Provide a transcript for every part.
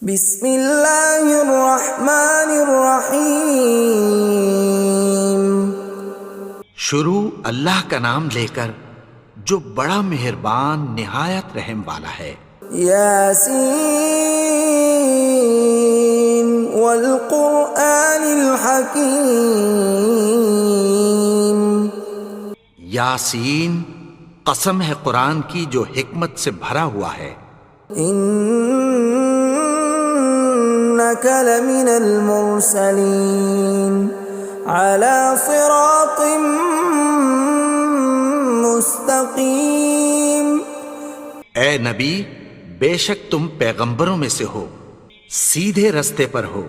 بسم اللہ الرحمن الرحیم۔ شروع اللہ کا نام لے کر جو بڑا مہربان نہایت رحم والا ہے۔ یاسین والقرآن الحکیم۔ یاسین، قسم ہے قرآن کی جو حکمت سے بھرا ہوا ہے۔ انک لمن المرسلین علی صراط مستقیم۔ اے نبی، بے شک تم پیغمبروں میں سے ہو، سیدھے رستے پر ہو۔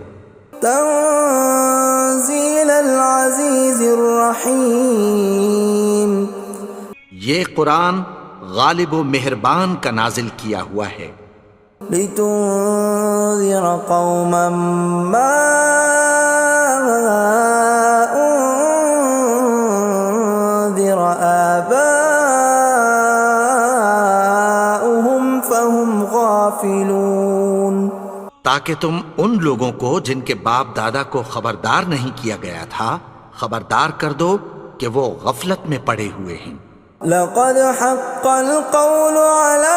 تنزیل العزیز الرحیم۔ یہ قرآن غالب و مہربان کا نازل کیا ہوا ہے۔ لتنذر قوما ما انذر آباؤهم فهم غافلون۔ تاکہ تم ان لوگوں کو جن کے باپ دادا کو خبردار نہیں کیا گیا تھا خبردار کر دو کہ وہ غفلت میں پڑے ہوئے ہیں۔ لقد حق القول على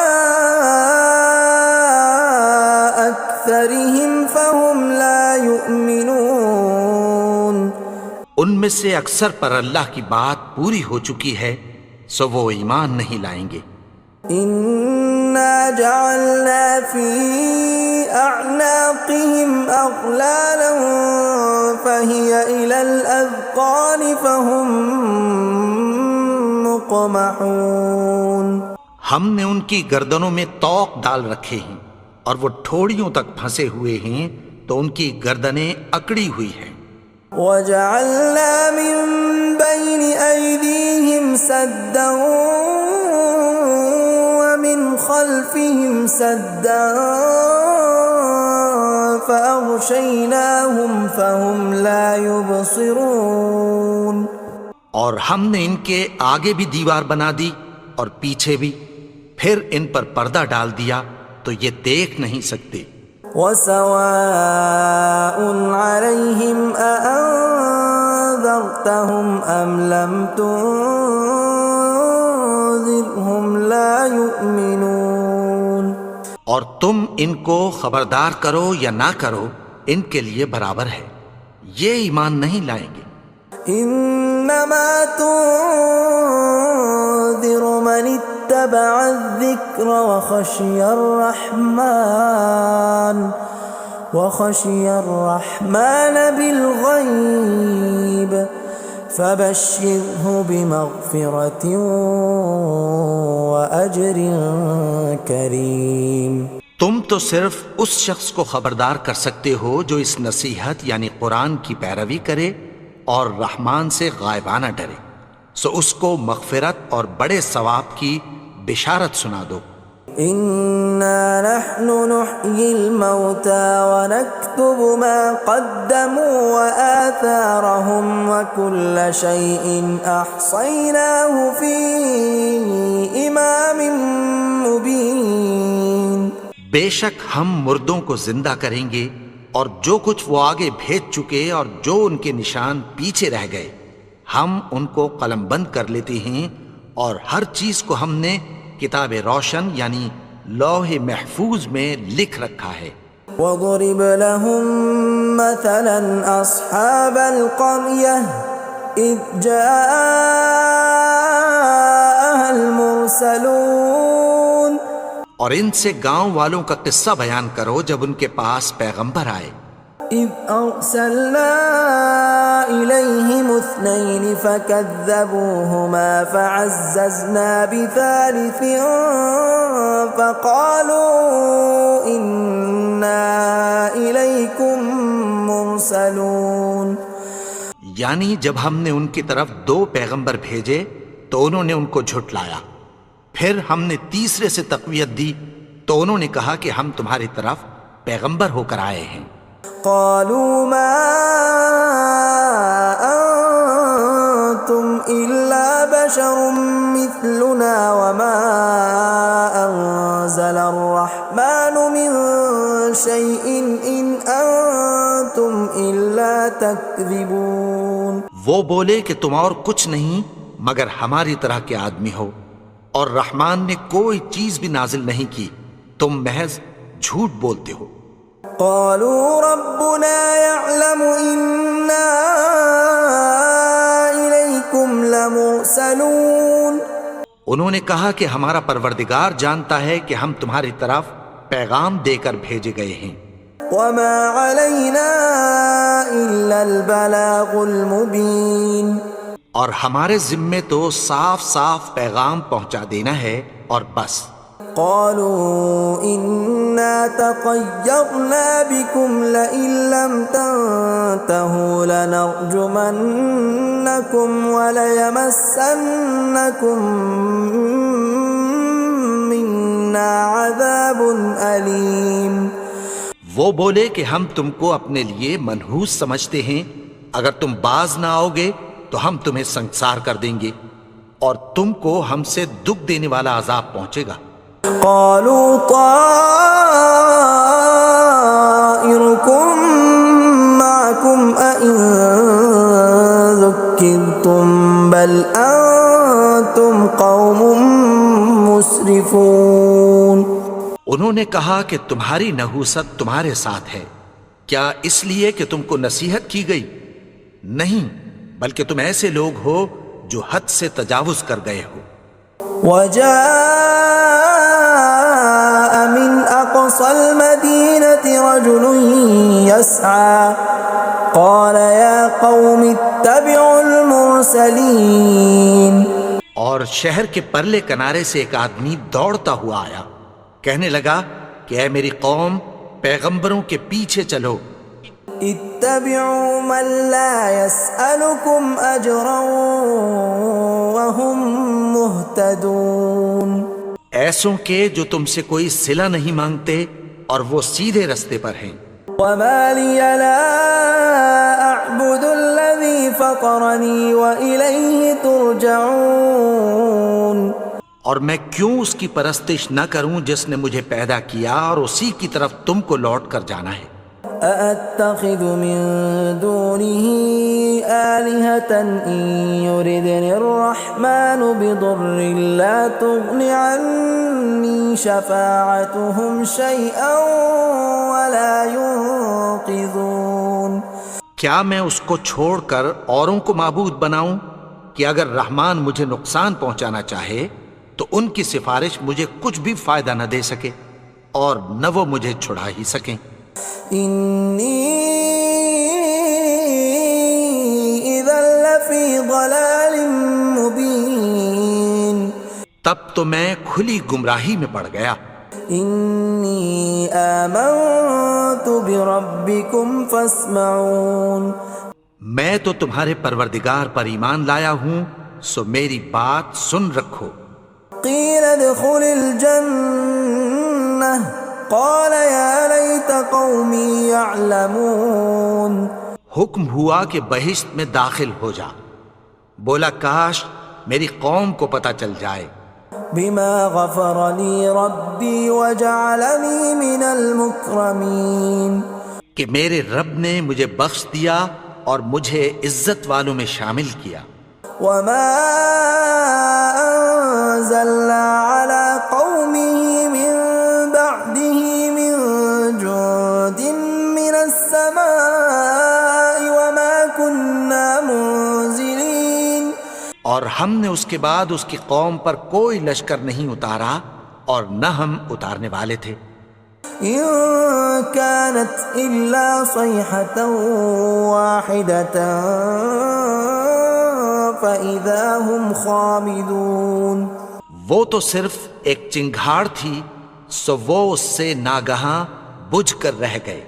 أكثرهم فهم لا يؤمنون۔ ان میں سے اکثر پر اللہ کی بات پوری ہو چکی ہے سو وہ ایمان نہیں لائیں گے۔ إنا جعلنا في أعناقهم أغلالا فهي إلى الأذقان فهم مقمحون۔ ہم نے ان کی گردنوں میں طوق ڈال رکھے ہیں اور وہ ٹھوڑیوں تک پھنسے ہوئے ہیں تو ان کی گردنیں اکڑی ہوئی ہیں۔ وَجَعَلْنَا مِن بَيْنِ أَيْدِيهِمْ سَدًّا وَمِنْ خَلْفِهِمْ سَدًّا فَأَغْشَيْنَاهُمْ فَهُمْ لَا يُبْصِرُونَ۔ اور ہم نے ان کے آگے بھی دیوار بنا دی اور پیچھے بھی، پھر ان پر پردہ ڈال دیا تو یہ دیکھ نہیں سکتے۔ وَسَوَاءٌ عَلَيْهِمْ أَأَنذَرْتَهُمْ أَمْ لَمْ تُنذِرْهُمْ لَا يُؤْمِنُونَ۔ اور تم ان کو خبردار کرو یا نہ کرو ان کے لیے برابر ہے، یہ ایمان نہیں لائیں گے۔ انما تنذر من اتبع الذکر وخشی الرحمن بالغیب فبشرہ بمغفرۃ واجر کریم۔ تم تو صرف اس شخص کو خبردار کر سکتے ہو جو اس نصیحت یعنی قرآن کی پیروی کرے اور رحمان سے غائبانہ ڈرے، سو اس کو مغفرت اور بڑے ثواب کی بشارت سنا دو۔ اِنَّا نَحْنُ نُحْيِي الْمَوْتَى وَنَكْتُبُ مَا قَدَّمُوا وَآثَارَهُمْ وَكُلَّ شَيْءٍ أَحْصَيْنَاهُ فِي إِمَامٍ مُبِينٍ۔ بے شک ہم مردوں کو زندہ کریں گے اور جو کچھ وہ آگے بھیج چکے اور جو ان کے نشان پیچھے رہ گئے ہم ان کو قلم بند کر لیتے ہیں، اور ہر چیز کو ہم نے کتاب روشن یعنی لوح محفوظ میں لکھ رکھا ہے۔ وَضُرِبَ لَهُم مَّثَلًا أَصْحَابَ الْقَرْيَةِ إِذْ جَاءَهَا الْمُرْسَلُونَ۔ اور ان سے گاؤں والوں کا قصہ بیان کرو جب ان کے پاس پیغمبر آئے۔ إِذْ أَرْسَلْنَا إِلَيْهِمُ اثْنَيْنِ فَكَذَّبُوهُمَا فَعَزَّزْنَا بِثَالِثٍ فَقَالُوا إِنَّا إِلَيْكُمْ مُرْسَلُونَ۔ یعنی جب ہم نے ان کی طرف 2 پیغمبر بھیجے تو انہوں نے ان کو جھٹلایا، پھر ہم نے تیسرے سے تقویت دی تو انہوں نے کہا کہ ہم تمہاری طرف پیغمبر ہو کر آئے ہیں۔ قالوا ما انتم الا بشر مثلنا وما انزل الرحمن من شيء إن أنتم إلا تكذبون. وہ بولے کہ تم اور کچھ نہیں مگر ہماری طرح کے آدمی ہو، اور رحمان نے کوئی چیز بھی نازل نہیں کی، تم محض جھوٹ بولتے ہو. قالوا ربنا يعلم إنا إليكم لمرسلون. انہوں نے کہا کہ ہمارا پروردگار جانتا ہے کہ ہم تمہاری طرف پیغام دے کر بھیجے گئے ہیں. وما علينا إلا البلاغ المبين. اور ہمارے ذمے تو صاف صاف پیغام پہنچا دینا ہے اور بس. قالوا إنا تطيرنا بكم لئن لم تنتهوا لنرجمنكم وليمسنكم منا عذاب أليم. وہ بولے کہ ہم تم کو اپنے لیے منحوس سمجھتے ہیں، اگر تم باز نہ آؤ گے تو ہم تمہیں سنسار کر دیں گے اور تم کو ہم سے دکھ دینے والا عذاب پہنچے گا. قالوا طائركم معكم أئن ذكرتم بل أنتم قوم مسرفون. انہوں نے کہا کہ تمہاری نحوست تمہارے ساتھ ہے، کیا اس لیے کہ تم کو نصیحت کی گئی؟ نہیں، بلکہ تم ایسے لوگ ہو جو حد سے تجاوز کر گئے ہو. وجاء من أقصى المدينة رجل يسعى قال يا قوم اتبعوا المرسلين. اور شہر کے پرلے کنارے سے ایک آدمی دوڑتا ہوا آیا، کہنے لگا کہ اے میری قوم، پیغمبروں کے پیچھے چلو. اتبعوا من لا يسألكم أجرا وهم مهتدون. ایسوں کے جو تم سے کوئی صلہ نہیں مانگتے اور وہ سیدھے رستے پر ہیں. وما لي لا أعبد الذي فطرني وإليه ترجعون. اور میں کیوں اس کی پرستش نہ کروں جس نے مجھے پیدا کیا اور اسی کی طرف تم کو لوٹ کر جانا ہے. أأتخذ من دونه آلهة إن يردني الرحمن بضر لا تغن عني شفاعتهم شيئا ولا ينقذون. کیا میں اس کو چھوڑ کر اوروں کو معبود بناؤں کہ اگر رحمان مجھے نقصان پہنچانا چاہے تو ان کی سفارش مجھے کچھ بھی فائدہ نہ دے سکے اور نہ وہ مجھے چھڑا ہی سکیں. إني إذا لفي ضلال مبين. تب تو میں کھلی گمراہی میں پڑ گیا. إني آمنت بربكم فاسمعون. میں تو تمہارے پروردگار پر ایمان لایا ہوں، سو میری بات سن رکھو. قيل ادخل الجنة قال يا ليت قومي يعلمون. حکم ہوا کہ بہشت میں داخل ہو جا. بولا کاش میری قوم کو پتہ چل جائے. بما غفر لي ربي وجعلني من المكرمين. کہ میرے رب نے مجھے بخش دیا اور مجھے عزت والوں میں شامل کیا. وما أنزلنا على قومه من بعده من جند من السماء وما كنا منزلين. اور ہم نے اس کے بعد اس کی قوم پر کوئی لشکر نہیں اتارا اور نہ ہم اتارنے والے تھے. إن كانت إلا صيحة واحدة فإذا هم خامدون. وہ تو صرف ایک چنگھاڑ تھی، سو وہ اس سے ناگہاں بجھ کر رہ گئے.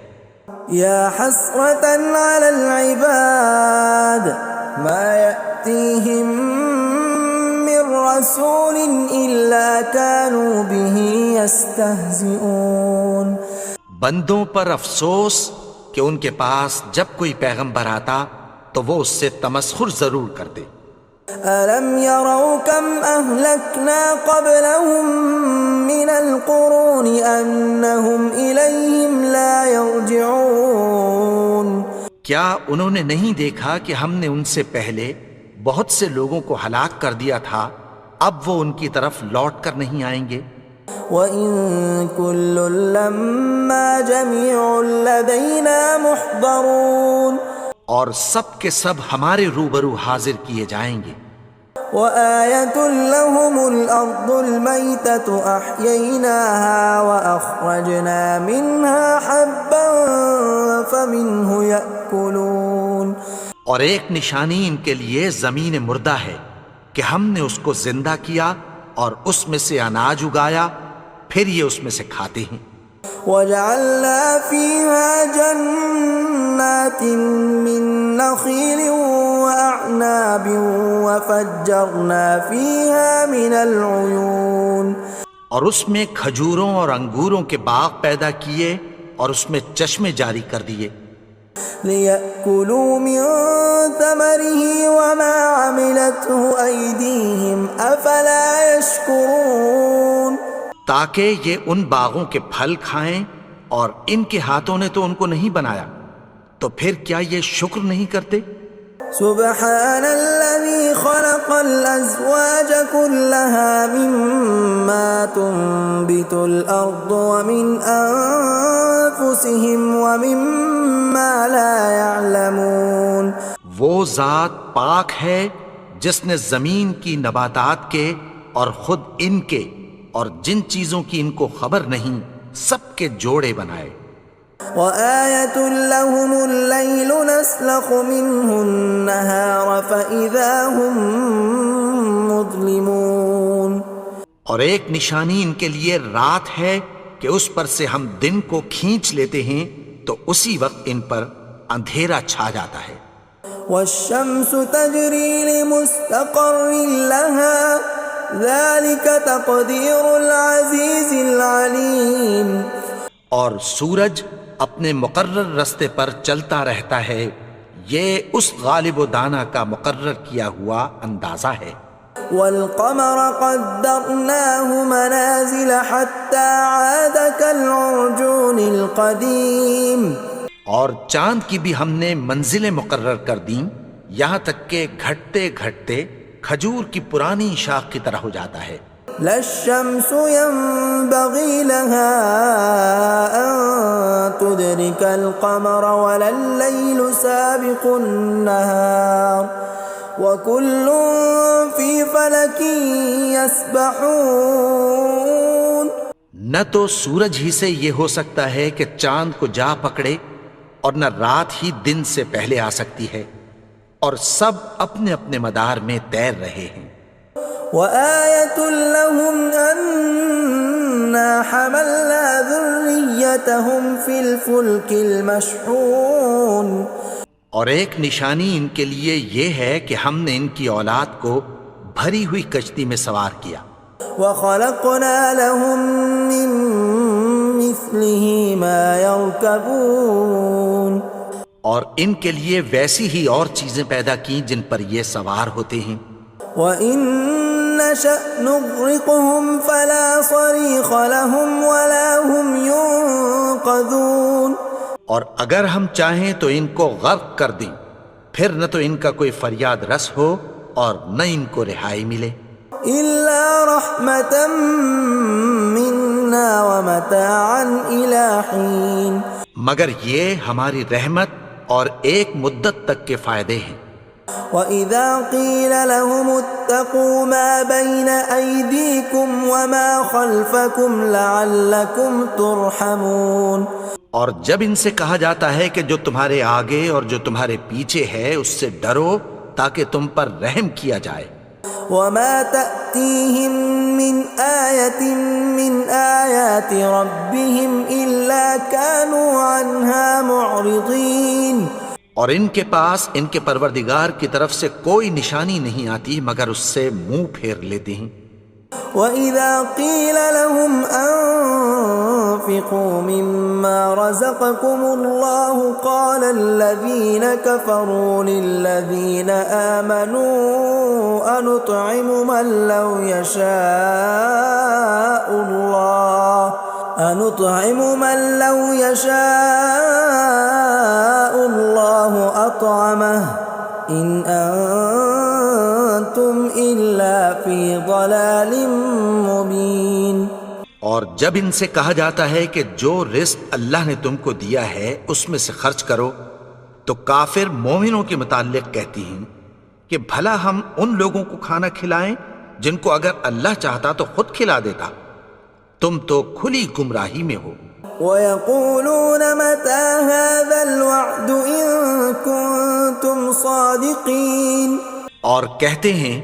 يا حسرة على العباد ما يأتيهم من رسول إلا كانوا به يستهزئون. بندوں پر افسوس کہ ان کے پاس جب کوئی پیغمبر آتا تو وہ اس سے تمسخر ضرور کرتے. أَلَمْ يَرَوْا كَمْ أَهْلَكْنَا قَبْلَهُمْ مِنَ الْقُرُونِ أَنَّهُمْ إِلَيْهِمْ لَا يَرْجِعُونَ کیا انہوں نے نہیں دیکھا کہ ہم نے ان سے پہلے بہت سے لوگوں کو ہلاک کر دیا تھا، اب وہ ان کی طرف لوٹ کر نہیں آئیں گے؟ وَإِن كُلٌّ لَّمَّا جَمِيعٌ لَّدَيْنَا مُحْضَرُونَ اور سب کے سب ہمارے روبرو حاضر کیے جائیں گے۔ وَآيَةٌ لَّهُمُ الْأَرْضُ الْمَيْتَةُ أَحْيَيْنَاهَا وَأَخْرَجْنَا مِنْهَا حَبًّا فَمِنْهُ يَأْكُلُونَ اور ایک نشانی ان کے لیے زمین مردہ ہے کہ ہم نے اس کو زندہ کیا اور اس میں سے اناج اگایا، پھر یہ اس میں سے کھاتے ہیں۔ وَجَعَلْنَا فِيهَا جَنَّاتٍ مِّن نَّخِيلٍ وَأَعْنَابٍ وَفَجَّرْنَا فِيهَا مِنَ الْعُيُونِ اور اس میں کھجوروں اور انگوروں کے باغ پیدا کیے اور اس میں چشمے جاری کر دیے، لِيَأْكُلُوا مِن ثَمَرِهِ وَمَا عَمِلَتْهُ أَيْدِيهِمْ أَفَلَا يَشْكُرُونَ تاکہ یہ ان باغوں کے پھل کھائیں، اور ان کے ہاتھوں نے تو ان کو نہیں بنایا، تو پھر کیا یہ شکر نہیں کرتے؟ سبحان الذي خلق الأزواج كلها مما تنبت الأرض ومن أنفسهم ومما لا يعلمون وہ ذات پاک ہے جس نے زمین کی نباتات کے اور خود ان کے اور جن چیزوں کی ان کو خبر نہیں سب کے جوڑے بنائے۔ وَآيَةٌ لَّهُمُ اللَّيْلُ نَسْلَخُ مِنْهُ النَّهَارَ فَإِذَا هُمْ مُظْلِمُونَ اور ایک نشانی ان کے لیے رات ہے کہ اس پر سے ہم دن کو کھینچ لیتے ہیں تو اسی وقت ان پر اندھیرا چھا جاتا ہے۔ وَالشَّمْسُ تَجْرِي لِمُسْتَقَرٍّ لَّهَا ذَلِكَ تَقْدِيرُ الْعَزِيزِ الْعَلِيمِ اور سورج اپنے مقرر رستے پر چلتا رہتا ہے، یہ اس غالب و دانا کا مقرر کیا ہوا اندازہ ہے۔ وَالْقَمَرَ قَدَّرْنَاهُ مَنَازِلَ حَتَّى عَادَ كَالْعُرْجُونِ الْقَدِيمِ اور چاند کی بھی ہم نے منزلیں مقرر کر دیں، یہاں تک کہ گھٹتے گھٹتے کھجور کی پرانی شاخ کی طرح ہو جاتا ہے۔ لا الشمس ينبغي لها أن تدرك القمر ولا الليل سابق النهار وكل في فلك يسبحون نہ تو سورج ہی سے یہ ہو سکتا ہے کہ چاند کو جا پکڑے، اور نہ رات ہی دن سے پہلے آ سکتی ہے، اور سب اپنے اپنے مدار میں تیر رہے ہیں۔ وَآيَةٌ لَّهُمْ أَنَّا حَمَلْنَا ذُرِّيَّتَهُمْ فِي الْفُلْكِ الْمَشْحُونِ اور ایک نشانی ان کے لیے یہ ہے کہ ہم نے ان کی اولاد کو بھری ہوئی کشتی میں سوار کیا۔ وَخَلَقْنَا لَهُم مِّن مِّثْلِهِ مَا يَرْكَبُونَ اور ان کے لیے ویسی ہی اور چیزیں پیدا کی جن پر یہ سوار ہوتے ہیں۔ وَإِن نَّشَأْ نُغْرِقْهُمْ فَلَا صَرِيخَ لَهُمْ وَلَا هُمْ يُنقَذُونَ اور اگر ہم چاہیں تو ان کو غرق کر دیں، پھر نہ تو ان کا کوئی فریاد رس ہو اور نہ ان کو رہائی ملے۔ إِلَّا رَحْمَةً مِّنَّا وَمَتَاعًا إِلَىٰ حِينٍ مگر یہ ہماری رحمت اور ایک مدت تک کے فائدے ہیں۔ وَإِذَا قِيلَ لَهُمُ اتَّقُوا مَا بَيْنَ أَيْدِيكُمْ وَمَا خَلْفَكُمْ لَعَلَّكُمْ تُرْحَمُونَ اور جب ان سے کہا جاتا ہے کہ جو تمہارے آگے اور جو تمہارے پیچھے ہے اس سے ڈرو تاکہ تم پر رحم کیا جائے۔ وَمَا تَأْتِيهِم مِّنْ آيَةٍ مِّنْ آيَاتِ رَبِّهِمْ إِلَّا كَانُوا عَنْهَا مُعْرِضِينَ اور ان کے پاس ان کے پروردگار کی طرف سے کوئی نشانی نہیں آتی مگر اس سے منہ پھیر لیتے ہیں۔ وَإِذَا قِيلَ لَهُمْ أَنفِقُوا مِمَّا رَزَقَكُمُ اللَّهُ قَالَ الَّذِينَ كَفَرُوا لِلَّذِينَ آمَنُوا أَنُطْعِمُ مَن لَّوْ يَشَاءُ اللَّهُ أَطْعَمَهُ إِنْ أَنْتُمْ إِلَّا فِي ضَلَالٍ مُبِينٍ۔ اور جب ان سے کہا جاتا ہے کہ جو رزق اللہ نے تم کو دیا ہے اس میں سے خرچ کرو، تو کافر مومنوں کے متعلق کہتی ہیں کہ بھلا ہم ان لوگوں کو کھانا کھلائیں جن کو اگر اللہ چاہتا تو خود کھلا دیتا، تم تو کھلی گمراہی میں ہو۔ وَيَقُولُونَ مَتَى هَذَا الْوَعْدُ إِن كُنتُمْ صَادِقِينَ، اور کہتے ہیں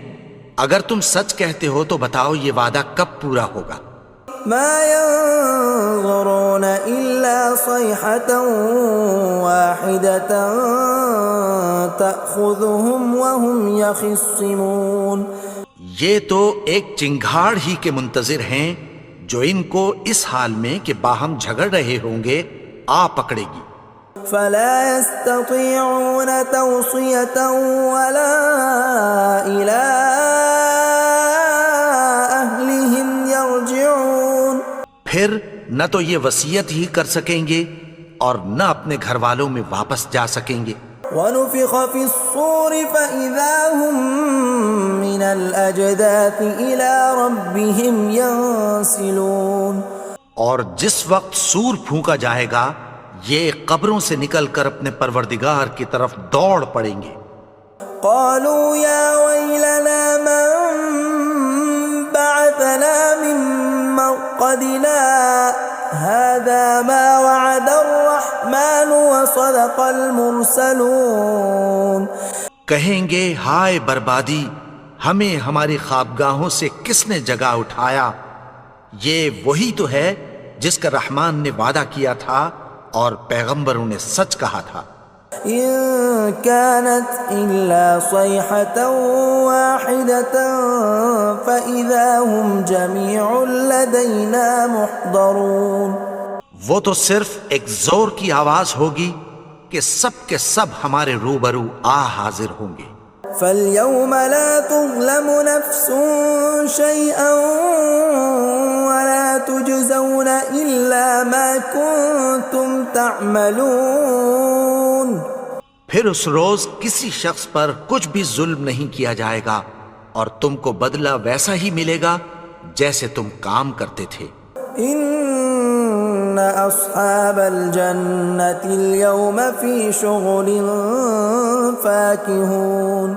اگر تم سچ کہتے ہو تو بتاؤ یہ وعدہ کب پورا ہوگا۔ مَا يَنظُرُونَ إِلَّا صَيْحَةً وَاحِدَةً تَأْخُذُهُمْ وَهُمْ يَخِصِّمُونَ، یہ تو ایک چنگھاڑ ہی کے منتظر ہیں جو ان کو اس حال میں کہ باہم جھگڑ رہے ہوں گے آ پکڑے گی۔ فَلَا يَسْتَطِيعُونَ تَوْصِيَةً وَلَا إِلَىٰ أَهْلِهِمْ يَرْجِعُونَ، پھر نہ تو یہ وصیت ہی کر سکیں گے اور نہ اپنے گھر والوں میں واپس جا سکیں گے۔ وَنُفِخَ فِي الصُّورِ فَإِذَا هُم مِّنَ الْأَجْدَاثِ إِلَىٰ رَبِّهِمْ يَنسِلُونَ، اور جس وقت سور پھونکا جائے گا یہ قبروں سے نکل کر اپنے پروردگار کی طرف دوڑ پڑیں گے۔ قَالُوا يَا وَيْلَنَا مَن بَعَثَنَا مِن مَّرْقَدِنَا هَٰذَا مَا وَعَدَ الرَّحْمَٰنُ وَصَدَقَ الْمُرْسَلُونَ، کہیں گے ہائے بربادی، ہمیں ہماری خوابگاہوں سے کس نے جگا اٹھایا، یہ وہی تو ہے جس کا رحمان نے وعدہ کیا تھا اور پیغمبروں نے سچ کہا تھا۔ إِن كَانَتْ إِلَّا صَيْحَةً وَاحِدَةً فَإِذَا هُمْ جَمِيعٌ لَدَيْنَا مُحْضَرُونَ، وہ تو صرف ایک زور کی آواز ہوگی کہ سب کے سب ہمارے روبرو آ حاضر ہوں گے۔ فَالْيَوْمَ لَا تُظْلَمُ نَفْسٌ شَيْئًا وَلَا تُجْزَوْنَ إِلَّا مَا كُنتُمْ تَعْمَلُونَ، پھر اس روز کسی شخص پر کچھ بھی ظلم نہیں کیا جائے گا اور تم کو بدلہ ویسا ہی ملے گا جیسے تم کام کرتے تھے۔ إِنَّ أَصْحَابَ الْجَنَّةِ الْيَوْمَ فِي شُغُلٍ فَاكِهُونَ،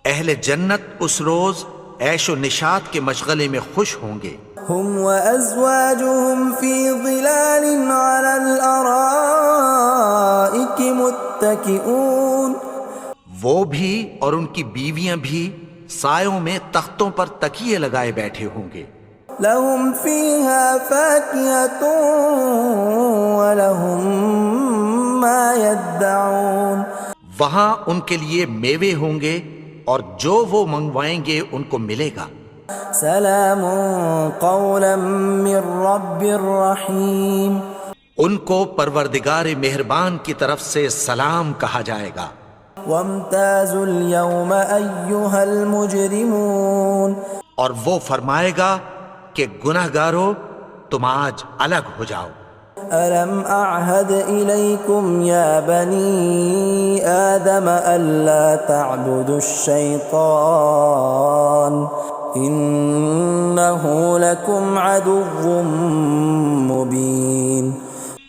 اہل جنت اس روز عیش و نشاط کے مشغلے میں خوش ہوں گے۔ هُمْ وَأَزْوَاجُهُمْ فِي ظِلَالٍ عَلَى الْأَرَائِكِ مُتَّكِئُونَ، وہ بھی اور ان کی بیویاں بھی سایوں میں تختوں پر تکیے لگائے بیٹھے ہوں گے۔ لَهُمْ فِيهَا فَاكِهَةٌ وَلَهُمْ مَا يَدَّعُونَ، وہاں ان کے لیے میوے ہوں گے اور جو وہ منگوائیں گے ان کو ملے گا۔ سلام قولا من رب رحیم، ان کو پروردگار مہربان کی طرف سے سلام کہا جائے گا۔ وامتازوا اليوم ایھا المجرمون، اور وہ فرمائے گا کہ گنہگارو تم آج الگ ہو جاؤ۔ ألم أعهد إليكم يا بني آدم ألا تعبدوا الشيطان إنه لكم عدو مبين۔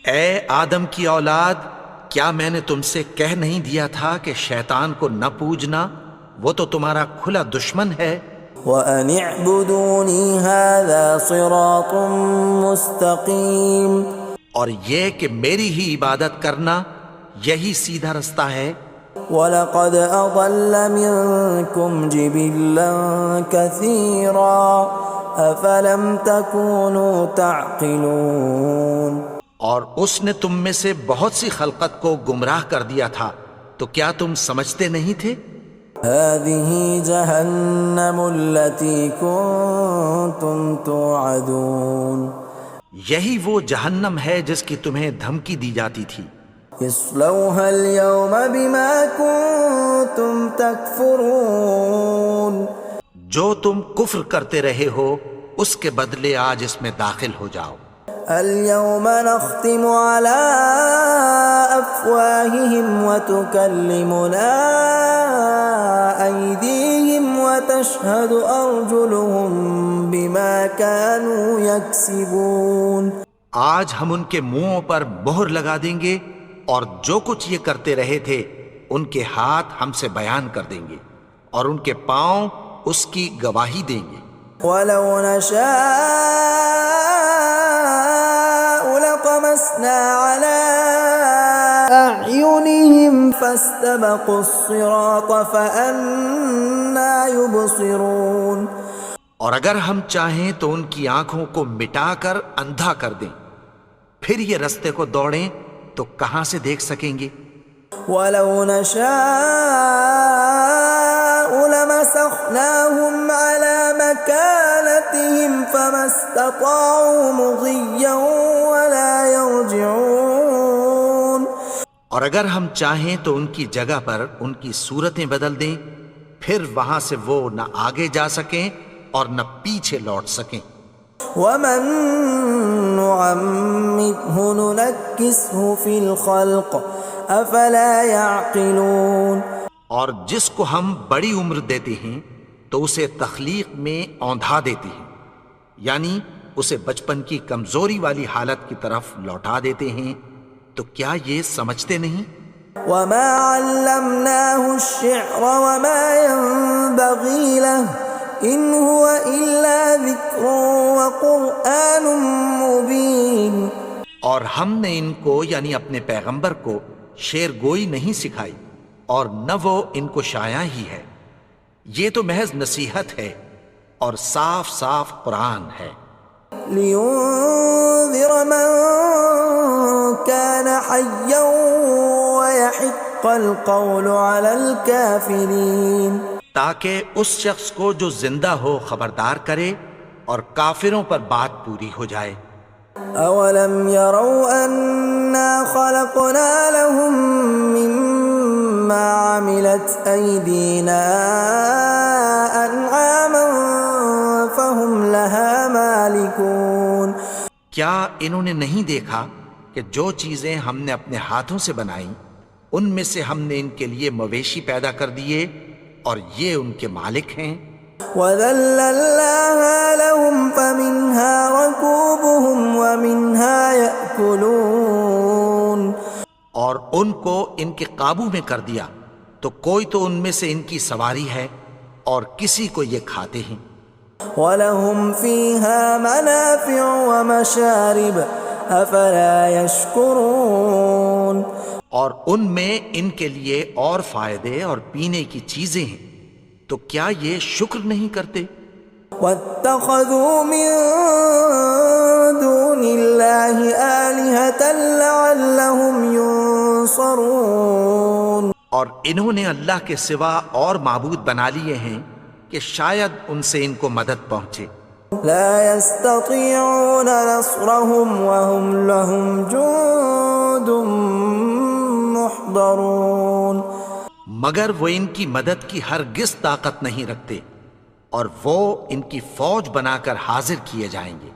اے آدم کی اولاد، کیا میں نے تم سے کہہ نہیں دیا تھا کہ شیطان کو نہ پوجنا، وہ تو تمہارا کھلا دشمن ہے۔ وَأَنِ اعْبُدُونِي هَذَا صِرَاطٌ مُسْتَقِيمٌ، اور یہ کہ میری ہی عبادت کرنا یہی سیدھا رستہ ہے۔ وَلَقَدْ أَضَلَّ مِنكُمْ جِبِلًّا كَثِيرًا أَفَلَمْ تَكُونُوا تَعْقِلُونَ، اور اس نے تم میں سے بہت سی خلقت کو گمراہ کر دیا تھا، تو کیا تم سمجھتے نہیں تھے؟ هذه جهنم التي كنتم توعدون یہی وہ جہنم ہے جس کی تمہیں دھمکی دی جاتی تھی. اصلوها اليوم بما كنتم تكفرون جو تم کفر کرتے رہے ہو اس کے بدلے آج اس میں داخل ہو جاؤ. اليوم نختم على أفواههم وتكلمنا أيديهم وتشهد أرجلهم بما كانوا يكسبون. آج ہم ان کے منہوں پر مہر لگا دیں گے اور جو کچھ یہ کرتے رہے تھے ان کے ہاتھ ہم سے بیان کر دیں گے اور ان کے پاؤں اس کی گواہی دیں گے. ولو نشاء لطمسنا على أعينهم فاستبقوا الصراط فأنى يبصرون. اور اگر ہم چاہیں تو ان کی آنکھوں کو مٹا کر اندھا کر دیں، پھر یہ رستے کو دوڑیں تو کہاں سے دیکھ سکیں گے. ولو نشاء لمسخناهم على مكانتهم فما استطاعوا مضيا ولا يرجعون. اور اگر ہم چاہیں تو ان کی جگہ پر ان کی صورتیں بدل دیں، پھر وہاں سے وہ نہ آگے جا سکیں اور نہ پیچھے لوٹ سکیں. ومن نعمره ننكسه في الخلق افلا يعقلون. اور جس کو ہم بڑی عمر دیتے ہیں تو اسے تخلیق میں اوندھا دیتے ہیں، یعنی اسے بچپن کی کمزوری والی حالت کی طرف لوٹا دیتے ہیں. تو کیا یہ سمجھتے نہیں؟ وما علمناه الشعر وما ينبغي له ان هو الا ذکر وقرآن مبین. اور ہم نے ان کو یعنی اپنے پیغمبر کو شعر گوئی نہیں سکھائی اور نہ وہ ان کو شایع ہی ہے، یہ تو محض نصیحت ہے اور صاف صاف قرآن ہے. لينذر من كان حيا ويحق القول على الكافرين. تاکہ اس شخص کو جو زندہ ہو خبردار کرے اور کافروں پر بات پوری ہو جائے. اولم يروا انا خلقنا لهم مما عملت ايدينا انعاما فهم لها مالكون. کیا انہوں نے نہیں دیکھا کہ جو چیزیں ہم نے اپنے ہاتھوں سے بنائیں ان میں سے ہم نے ان کے لیے مویشی پیدا کر دیے اور یہ ان کے مالک ہیں. وَذَلَّلْنَاهَا لَهُمْ فَمِنْهَا رَكُوبُهُمْ وَمِنْهَا يَأْكُلُونَ. اور ان کو ان کے قابو میں کر دیا تو کوئی تو ان میں سے ان کی سواری ہے اور کسی کو یہ کھاتے ہیں. وَلَهُمْ فِيهَا مَنَافِعُ وَمَشَارِبُ أَفَلَا يَشْكُرُونَ. اور ان میں ان کے لیے اور فائدے اور پینے کی چیزیں ہیں، تو کیا یہ شکر نہیں کرتے؟ وَاتَّخَذُوا مِن دُونِ اللَّهِ آلِهَةً لَعَلَّهُمْ يُنصَرُونَ. اور انہوں نے اللہ کے سوا اور معبود بنا لیے ہیں کہ شاید ان سے ان کو مدد پہنچے. لا يستطيعون نصرهم وهم لهم جند محضرون. مگر وہ ان کی مدد کی ہرگز طاقت نہیں رکھتے اور وہ ان کی فوج بنا کر حاضر کیے جائیں گے.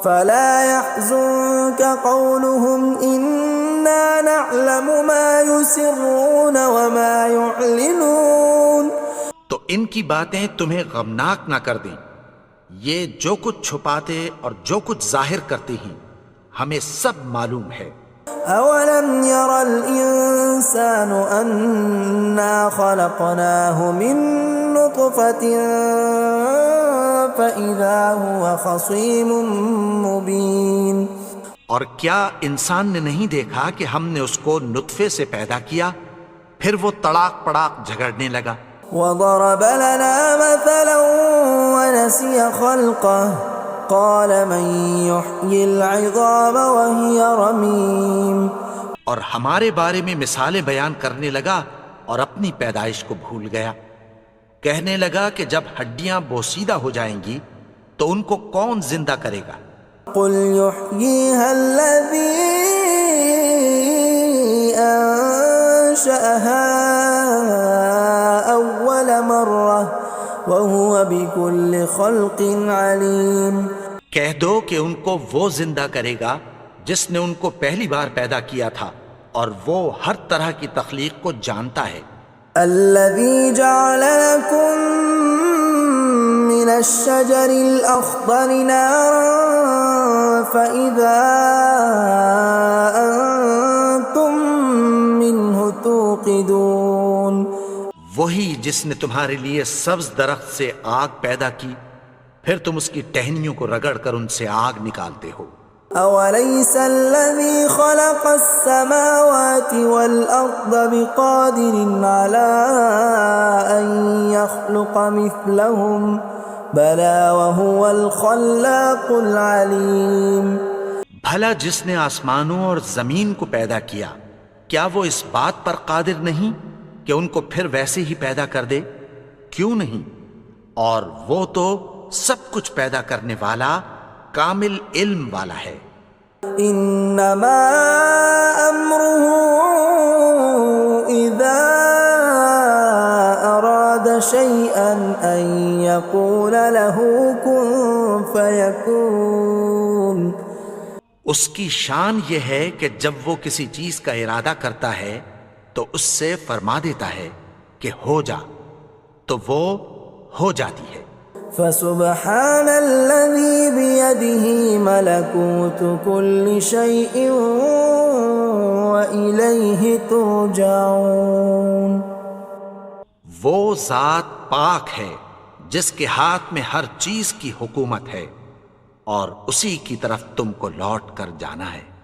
فلا يحزنك قولهم إنا نعلم ما يسرون وما يعلنون. تو ان کی باتیں تمہیں غمناک نہ کر دیں، یہ جو کچھ چھپاتے اور جو کچھ ظاہر کرتے ہیں ہمیں سب معلوم ہے. أولم ير الإنسان أنا خلقناه من نطفة فإذا هو خصيم مبين. اور کیا انسان نے نہیں دیکھا کہ ہم نے اس کو نطفے سے پیدا کیا پھر وہ تڑاک پڑاک جھگڑنے لگا. وضرب لنا مثلا ونسي خلقه قال من يحيي العظام وهي رميم. اور ہمارے بارے میں مثالیں بیان کرنے لگا اور اپنی پیدائش کو بھول گیا. کہنے لگا کہ جب ہڈیاں بوسیدہ ہو جائیں گی تو ان کو کون زندہ کرے گا؟ قل يحييها الذي أنشأها أول مرة وهو بكل خلق عليم۔ کہہ دو کہ ان کو وہ زندہ کرے گا جس نے ان کو پہلی بار پیدا کیا تھا اور وہ ہر طرح کی تخلیق کو جانتا ہے۔ الذي جعل لكم من الشجر الأخضر نارا فإذا أنتم منه توقدون۔ وہی جس نے تمہارے لیے سبز درخت سے آگ پیدا کی، پھر تم اس کی ٹہنیوں کو رگڑ کر ان سے آگ نکالتے ہو۔ أوليس الذي خلق السماوات والأرض بقادر على أن يخلق مثلهم بلى وهو الخلاق العليم۔ بھلا جس نے آسمانوں اور زمین کو پیدا کیا، کیا وہ اس بات پر قادر نہیں کہ ان کو پھر ویسے ہی پیدا کر دے؟ کیوں نہیں؟ اور وہ تو سب کچھ پیدا کرنے والا، کامل علم والا ہے۔ انما امره اذا اراد شيئا ان يقول له كن فيكون۔ اس کی شان یہ ہے کہ جب وہ کسی چیز کا ارادہ کرتا ہے تو اس سے فرما دیتا ہے کہ ہو جا، تو وہ ہو جاتی ہے۔ فسبحان الذي بيده ملكوت كل شيء وإليه ترجعون۔ وہ ذات پاک ہے جس کے ہاتھ میں ہر چیز کی حکومت ہے اور اسی کی طرف تم کو لوٹ کر جانا ہے۔